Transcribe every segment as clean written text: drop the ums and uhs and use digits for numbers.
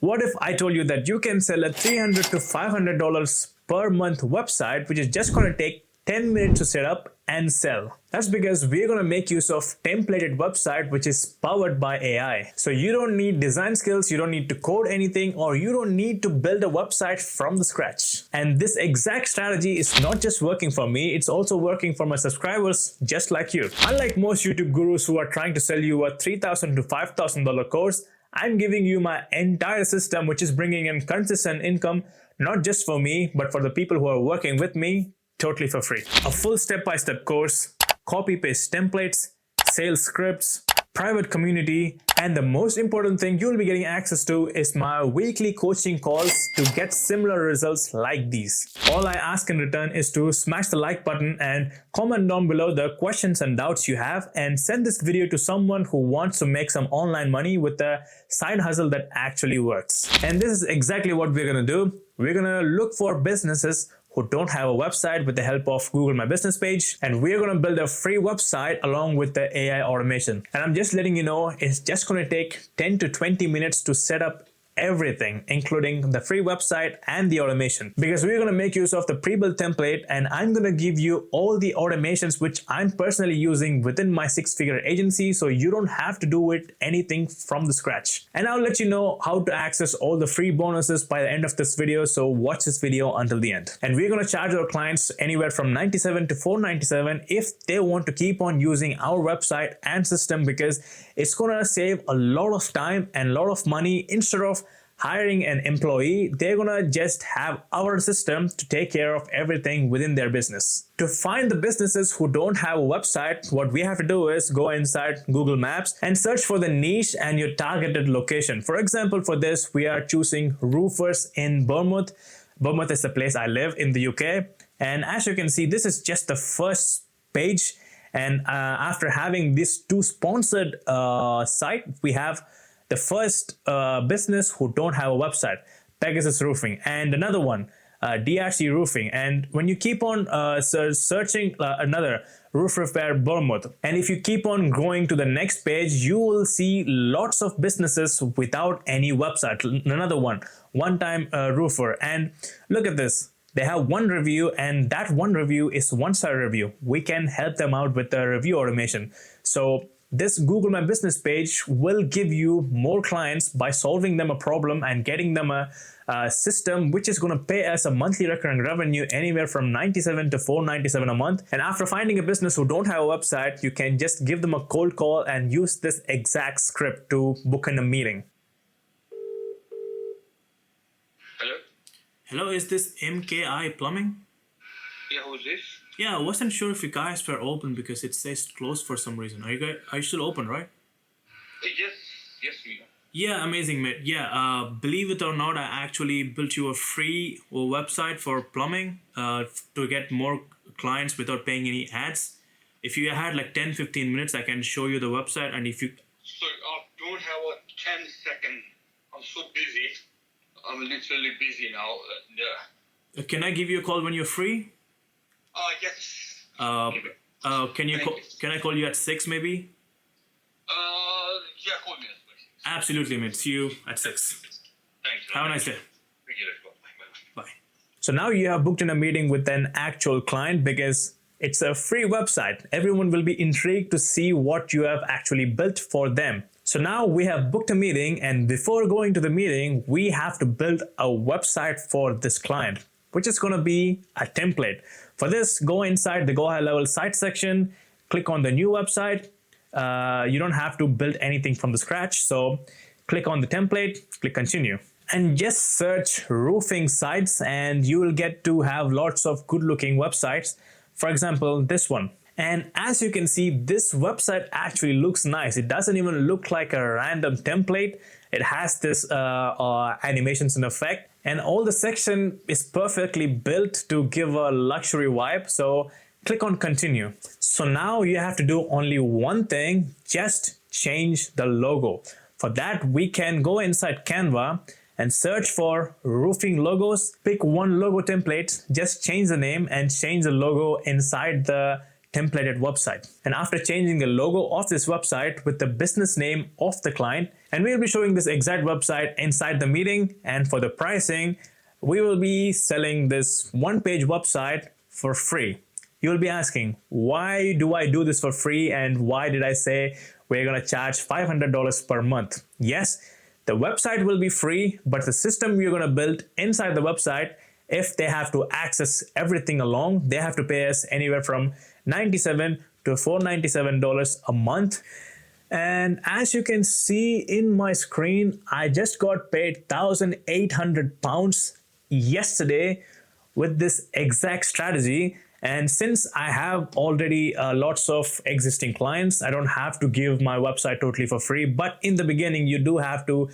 What if I told you that you can sell a $300 to $500 per month website, which is just going to take 10 minutes to set up and sell? That's because we're going to make use of templated website, which is powered by AI. So you don't need design skills, you don't need to code anything, or you don't need to build a website from the scratch. And this exact strategy is not just working for me, it's also working for my subscribers just like you. Unlike most YouTube gurus who are trying to sell you a $3,000 to $5,000 course, I'm giving you my entire system, which is bringing in consistent income, not just for me, but for the people who are working with me, totally for free. A full step-by-step course, copy-paste templates, sales scripts, private community, and the most important thing you'll be getting access to is my weekly coaching calls to get similar results like these. All I ask in return is to smash the like button and comment down below the questions and doubts you have, and send this video to someone who wants to make some online money with a side hustle that actually works. And this is exactly what we're gonna do. We're gonna look for businesses who don't have a website with the help of Google My Business page, and we're going to build a free website along with the AI automation. And I'm just letting you know, it's just going to take 10 to 20 minutes to set up everything, including the free website and the automation, because we're going to make use of the pre-built template, and I'm going to give you all the automations which I'm personally using within my six-figure agency, so you don't have to do anything from the scratch. And I'll let you know how to access all the free bonuses by the end of this video, so watch this video until the end. And we're going to charge our clients anywhere from $97 to $497 if they want to keep on using our website and system, because it's going to save a lot of time and a lot of money. Instead of hiring an employee, they're gonna just have our system to take care of everything within their business. To find the businesses who don't have a website, what we have to do is go inside Google Maps and search for the niche and your targeted location. For example, for this, we are choosing roofers in Bournemouth. Bournemouth is the place I live in the UK. And as you can see, this is just the first page. And after having these two sponsored site, we have the first business who don't have a website, Pegasus Roofing, and another one, DRC Roofing. And when you keep on searching another roof repair Bournemouth, and if you keep on going to the next page, you will see lots of businesses without any website. Another one time roofer, and look at this. They have one review, and that one review is one-star review. We can help them out with the review automation. So this Google My Business page will give you more clients by solving them a problem and getting them a system which is going to pay us a monthly recurring revenue anywhere from $97 to $497 a month. And after finding a business who don't have a website, you can just give them a cold call and use this exact script to book in a meeting. Hello? Hello, is this MKI Plumbing? Yeah, who's this? Yeah, I wasn't sure if you guys were open because it says closed for some reason. Are you still open, right? Yes, we are. Yeah, amazing, mate. Yeah, believe it or not, I actually built you a free website for plumbing to get more clients without paying any ads. If you had like 10-15 minutes, I can show you the website, and if you... So I don't have a 10-second. I'm so busy. I'm literally busy now. Can I give you a call when you're free? Yes. Can I call you at 6 maybe? Yeah, call me at 6. Absolutely, mate. See you at 6. Thanks. Have a nice day. Okay, let's go. Bye. Bye. So now you have booked in a meeting with an actual client because it's a free website. Everyone will be intrigued to see what you have actually built for them. So now we have booked a meeting, and before going to the meeting, we have to build a website for this client, which is going to be a template. For this, go inside the Go High Level site section, click on the new website. You don't have to build anything from the scratch. So click on the template, click continue, and just search roofing sites, and you will get to have lots of good looking websites. For example, this one. And as you can see, this website actually looks nice. It doesn't even look like a random template. It has this animations in effect, and all the section is perfectly built to give a luxury vibe. So click on continue. So now you have to do only one thing, just change the logo. For that, we can go inside Canva and search for roofing logos. Pick one logo template, just change the name and change the logo inside the templated website. And after changing the logo of this website with the business name of the client, and we'll be showing this exact website inside the meeting. And for the pricing, we will be selling this one-page website for free. You'll be asking, why do I do this for free, and why did I say we're going to charge $500 per month? Yes, the website will be free, but the system you're going to build inside the website, if they have to access everything along, they have to pay us anywhere from $97 to $497 a month. And as you can see in my screen, I just got paid £1,800 yesterday with this exact strategy. And since I have already lots of existing clients, I don't have to give my website totally for free. But in the beginning, you do have to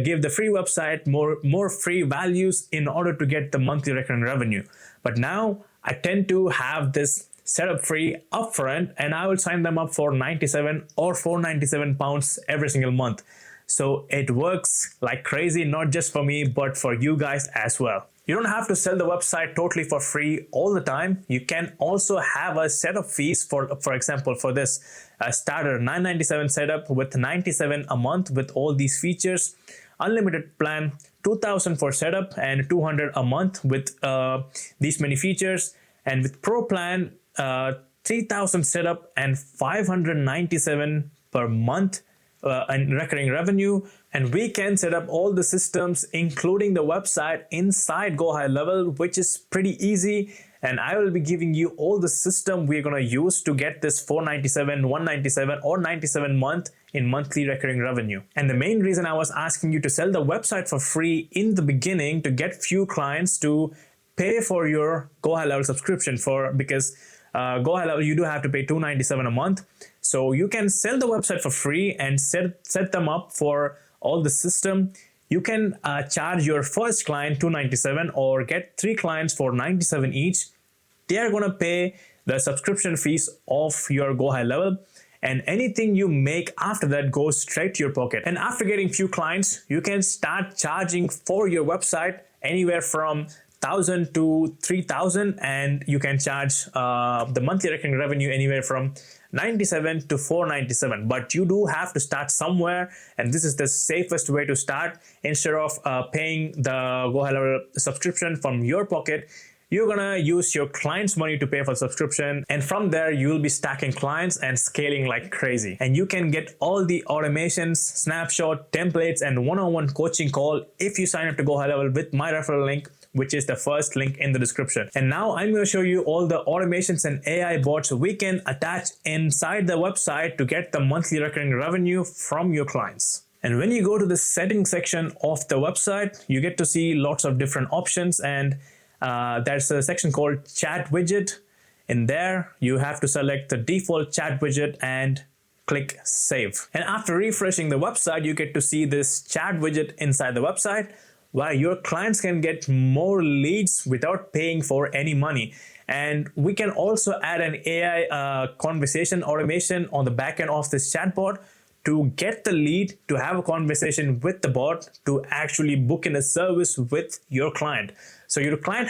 give the free website more free values in order to get the monthly recurring revenue. But now I tend to have this setup free upfront, and I will sign them up for 97 or 497 pounds every single month. So it works like crazy, not just for me, but for you guys as well. You don't have to sell the website totally for free all the time. You can also have a set of fees for example, for this starter $997 setup with 97 a month with all these features. Unlimited plan, 2,000 for setup and 200 a month with these many features. And with pro plan, 3,000 setup and 597 per month and recurring revenue. And we can set up all the systems, including the website, inside Go High Level, which is pretty easy. And I will be giving you all the system we're going to use to get this 497, 197 or 97 month in monthly recurring revenue. And the main reason I was asking you to sell the website for free in the beginning to get few clients to pay for your Go High Level subscription because Go High Level, you do have to pay $297 a month. So you can sell the website for free and set them up for all the system. You can charge your first client $297 or get 3 clients for $97 each. They are going to pay the subscription fees of your Go High Level, and anything you make after that goes straight to your pocket. And after getting few clients, you can start charging for your website anywhere from 1,000 to 3,000, and you can charge the monthly recurring revenue anywhere from 97 to 497. But you do have to start somewhere, and this is the safest way to start. Instead of paying the Go High Level subscription from your pocket, you're gonna use your clients' money to pay for the subscription, and from there you'll be stacking clients and scaling like crazy. And you can get all the automations, snapshot, templates, and one-on-one coaching call if you sign up to Go High Level with my referral link, which is the first link in the description. And now I'm going to show you all the automations and AI bots we can attach inside the website to get the monthly recurring revenue from your clients. And when you go to the settings section of the website, you get to see lots of different options, and there's a section called chat widget. In there, you have to select the default chat widget and click save. And after refreshing the website, you get to see this chat widget inside the website, where your clients can get more leads without paying for any money. And we can also add an AI conversation automation on the back end of this chatbot to get the lead to have a conversation with the bot to actually book in a service with your client. So your client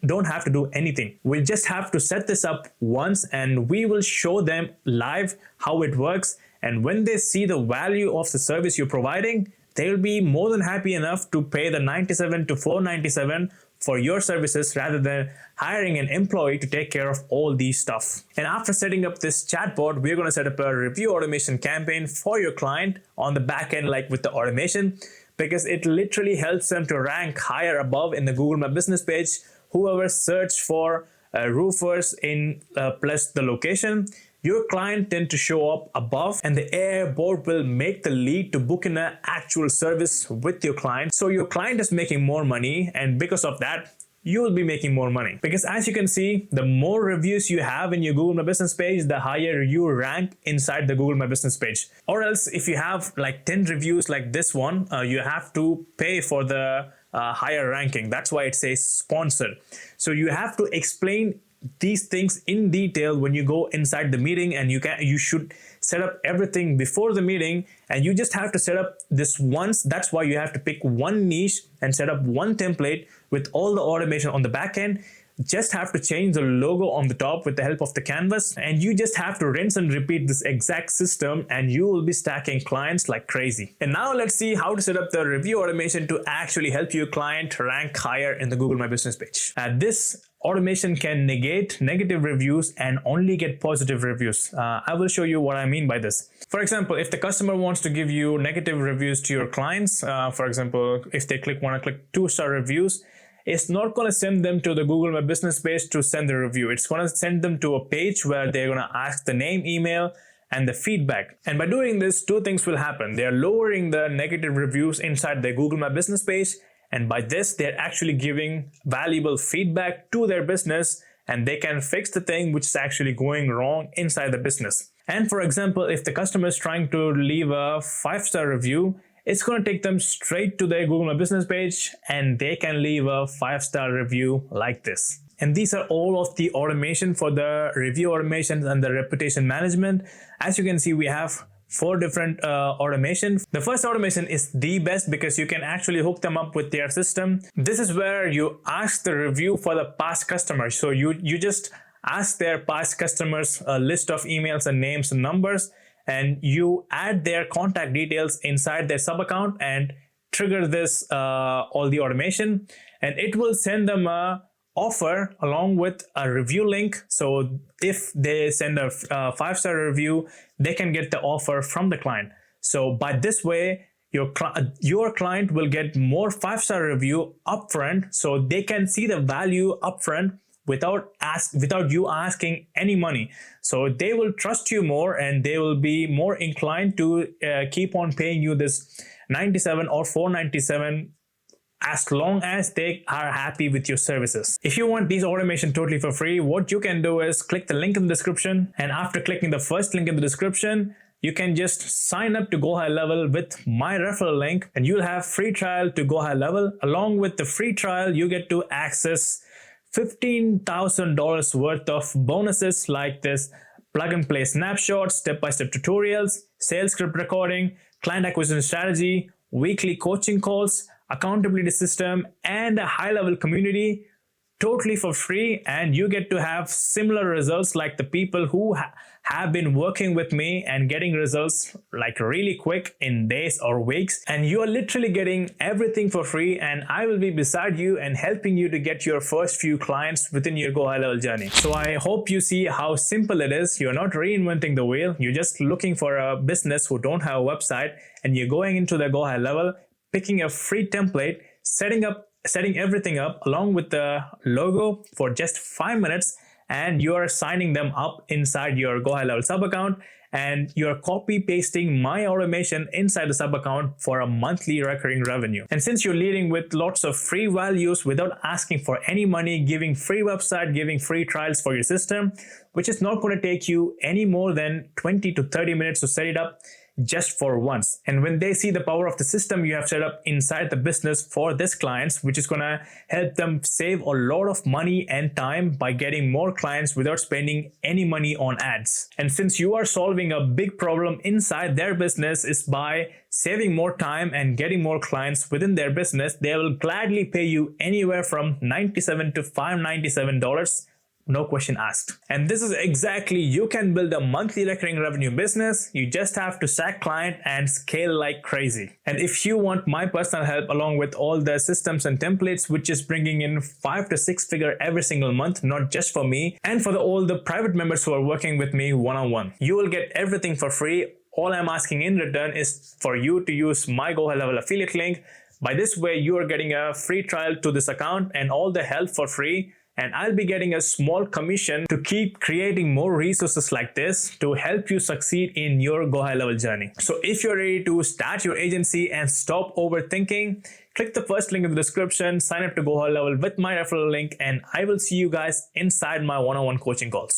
don't have to do anything. We just have to set this up once, and we will show them live how it works. And when they see the value of the service you're providing, they'll be more than happy enough to pay the 97 to 497 for your services rather than hiring an employee to take care of all these stuff. And after setting up this chatbot, we're going to set up a review automation campaign for your client on the back end, like with the automation, because it literally helps them to rank higher above in the Google My Business page. Whoever searched for roofers in plus the location, your client tend to show up above, and the AI bot will make the lead to book in an actual service with your client. So your client is making more money, and because of that, you will be making more money. Because as you can see, the more reviews you have in your Google My Business page, the higher you rank inside the Google My Business page. Or else if you have like 10 reviews like this one, you have to pay for the higher ranking. That's why it says sponsored. So you have to explain these things in detail when you go inside the meeting, and you should set up everything before the meeting, and you just have to set up this once. That's why you have to pick one niche and set up one template with all the automation on the back end. just have to change the logo on the top with the help of the canvas, and you just have to rinse and repeat this exact system, and you will be stacking clients like crazy. And now let's see how to set up the review automation to actually help your client rank higher in the Google My Business page. This automation can negate negative reviews and only get positive reviews. I will show you what I mean by this. For example, if the customer wants to give you negative reviews to your clients, for example, if they want to click 2-star reviews, it's not going to send them to the Google My Business page to send the review. It's going to send them to a page where they're going to ask the name, email, and the feedback. And by doing this, 2 things will happen. They're lowering the negative reviews inside their Google My Business page. And by this, they're actually giving valuable feedback to their business, and they can fix the thing which is actually going wrong inside the business. And for example, if the customer is trying to leave a 5-star review, it's going to take them straight to their Google My Business page, and they can leave a 5-star review like this. And these are all of the automation for the review automations and the reputation management. As you can see, we have 4 different automations. The first automation is the best because you can actually hook them up with their system. This is where you ask the review for the past customers. So you just ask their past customers a list of emails and names and numbers, and you add their contact details inside their sub account and trigger this all the automation, and it will send them a offer along with a review link. So if they send a 5-star review, they can get the offer from the client. So by this way, your client will get more 5-star review upfront, so they can see the value upfront without you asking any money. So they will trust you more, and they will be more inclined to keep on paying you this $97 or $497 as long as they are happy with your services. If you want these automation totally for free, what you can do is click the link in the description, and after clicking the first link in the description, you can just sign up to Go High Level with my referral link, and you'll have free trial to Go High Level. Along with the free trial, you get to access $15,000 worth of bonuses like this: plug and play snapshots, step-by-step tutorials, sales script recording, client acquisition strategy, weekly coaching calls, accountability system, and a high-level community totally for free. And you get to have similar results like the people who have been working with me and getting results like really quick in days or weeks. And you are literally getting everything for free, and I will be beside you and helping you to get your first few clients within your Go High Level journey. So I hope you see how simple it is. You're not reinventing the wheel. You're just looking for a business who don't have a website, and you're going into the Go High Level, picking a free template, setting everything up along with the logo for just 5 minutes, and you are signing them up inside your Go High Level sub account, and you're copy pasting my automation inside the sub account for a monthly recurring revenue. And since you're leading with lots of free values without asking for any money, giving free website, giving free trials for your system, which is not going to take you any more than 20 to 30 minutes to set it up just for once. And when they see the power of the system you have set up inside the business for this clients, which is going to help them save a lot of money and time by getting more clients without spending any money on ads. And since you are solving a big problem inside their business is by saving more time and getting more clients within their business, they will gladly pay you anywhere from $97 to $597. No question asked. And this is exactly, you can build a monthly recurring revenue business. You just have to stack client and scale like crazy. And if you want my personal help along with all the systems and templates, which is bringing in 5 to 6 figure every single month, not just for me, and for all the private members who are working with me one-on-one, you will get everything for free. All I'm asking in return is for you to use my Go High Level affiliate link. By this way, you are getting a free trial to this account and all the help for free. And I'll be getting a small commission to keep creating more resources like this to help you succeed in your Go High Level journey. So if you're ready to start your agency and stop overthinking, click the first link in the description, sign up to Go High Level with my referral link, and I will see you guys inside my one-on-one coaching calls.